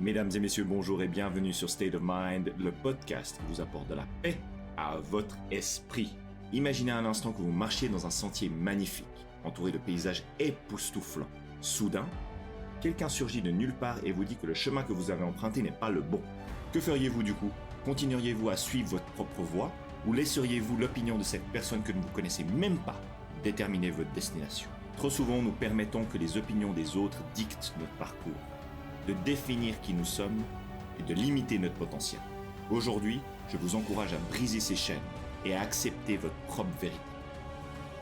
Mesdames et messieurs, bonjour et bienvenue sur State of Mind, le podcast qui vous apporte de la paix à votre esprit. Imaginez un instant que vous marchiez dans un sentier magnifique, entouré de paysages époustouflants. Soudain, quelqu'un surgit de nulle part et vous dit que le chemin que vous avez emprunté n'est pas le bon. Que feriez-vous du coup ? Continueriez-vous à suivre votre propre voie ou laisseriez-vous l'opinion de cette personne que vous ne connaissez même pas déterminer votre destination ? Trop souvent, nous permettons que les opinions des autres dictent notre parcours, de définir qui nous sommes et de limiter notre potentiel. Aujourd'hui, je vous encourage à briser ces chaînes et à accepter votre propre vérité.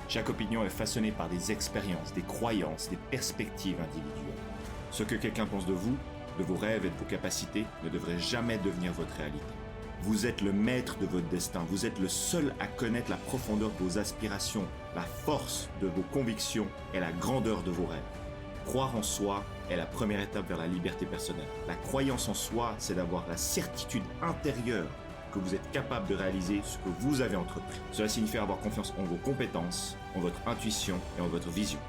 Chaque opinion est façonnée par des expériences, des croyances, des perspectives individuelles. Ce que quelqu'un pense de vous, de vos rêves et de vos capacités ne devrait jamais devenir votre réalité. Vous êtes le maître de votre destin, vous êtes le seul à connaître la profondeur de vos aspirations, la force de vos convictions et la grandeur de vos rêves. Croire en soi est la première étape vers la liberté personnelle. La croyance en soi, c'est d'avoir la certitude intérieure que vous êtes capable de réaliser ce que vous avez entrepris. Cela signifie avoir confiance en vos compétences, en votre intuition et en votre vision.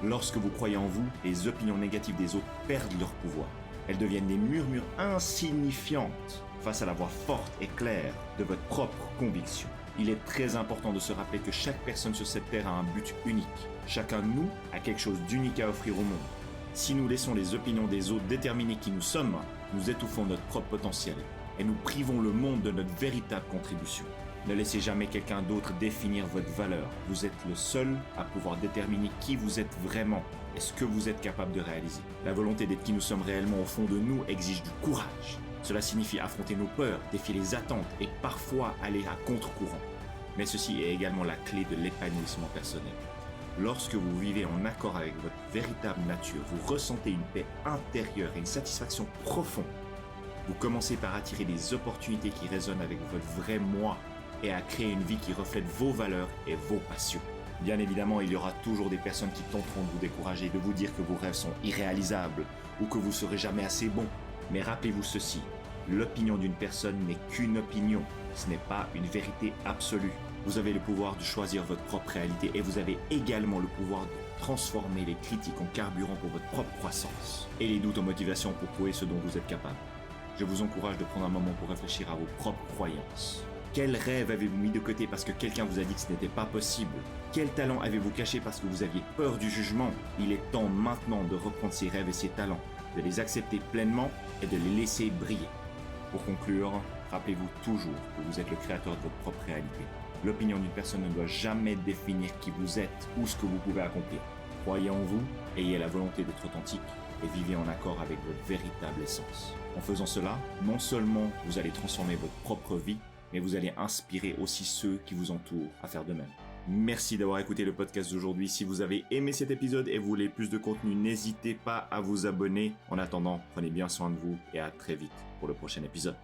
Lorsque vous croyez en vous, les opinions négatives des autres perdent leur pouvoir. Elles deviennent des murmures insignifiantes face à la voix forte et claire de votre propre conviction. Il est très important de se rappeler que chaque personne sur cette terre a un but unique. Chacun de nous a quelque chose d'unique à offrir au monde. Si nous laissons les opinions des autres déterminer qui nous sommes, nous étouffons notre propre potentiel et nous privons le monde de notre véritable contribution. Ne laissez jamais quelqu'un d'autre définir votre valeur. Vous êtes le seul à pouvoir déterminer qui vous êtes vraiment et ce que vous êtes capable de réaliser. La volonté d'être qui nous sommes réellement au fond de nous exige du courage. Cela signifie affronter nos peurs, défier les attentes et parfois aller à contre-courant. Mais ceci est également la clé de l'épanouissement personnel. Lorsque vous vivez en accord avec votre véritable nature, vous ressentez une paix intérieure et une satisfaction profonde. Vous commencez par attirer des opportunités qui résonnent avec votre vrai moi et à créer une vie qui reflète vos valeurs et vos passions. Bien évidemment, il y aura toujours des personnes qui tenteront de vous décourager, de vous dire que vos rêves sont irréalisables ou que vous ne serez jamais assez bon. Mais rappelez-vous ceci, l'opinion d'une personne n'est qu'une opinion, ce n'est pas une vérité absolue. Vous avez le pouvoir de choisir votre propre réalité et vous avez également le pouvoir de transformer les critiques en carburant pour votre propre croissance et les doutes en motivation pour prouver ce dont vous êtes capable. Je vous encourage de prendre un moment pour réfléchir à vos propres croyances. Quel rêve avez-vous mis de côté parce que quelqu'un vous a dit que ce n'était pas possible ? Quel talent avez-vous caché parce que vous aviez peur du jugement ? Il est temps maintenant de reprendre ces rêves et ces talents, de les accepter pleinement et de les laisser briller. Pour conclure, rappelez-vous toujours que vous êtes le créateur de votre propre réalité. L'opinion d'une personne ne doit jamais définir qui vous êtes ou ce que vous pouvez accomplir. Croyez en vous, ayez la volonté d'être authentique et vivez en accord avec votre véritable essence. En faisant cela, non seulement vous allez transformer votre propre vie, mais vous allez inspirer aussi ceux qui vous entourent à faire de même. Merci d'avoir écouté le podcast d'aujourd'hui. Si vous avez aimé cet épisode et vous voulez plus de contenu, n'hésitez pas à vous abonner. En attendant, prenez bien soin de vous et à très vite pour le prochain épisode.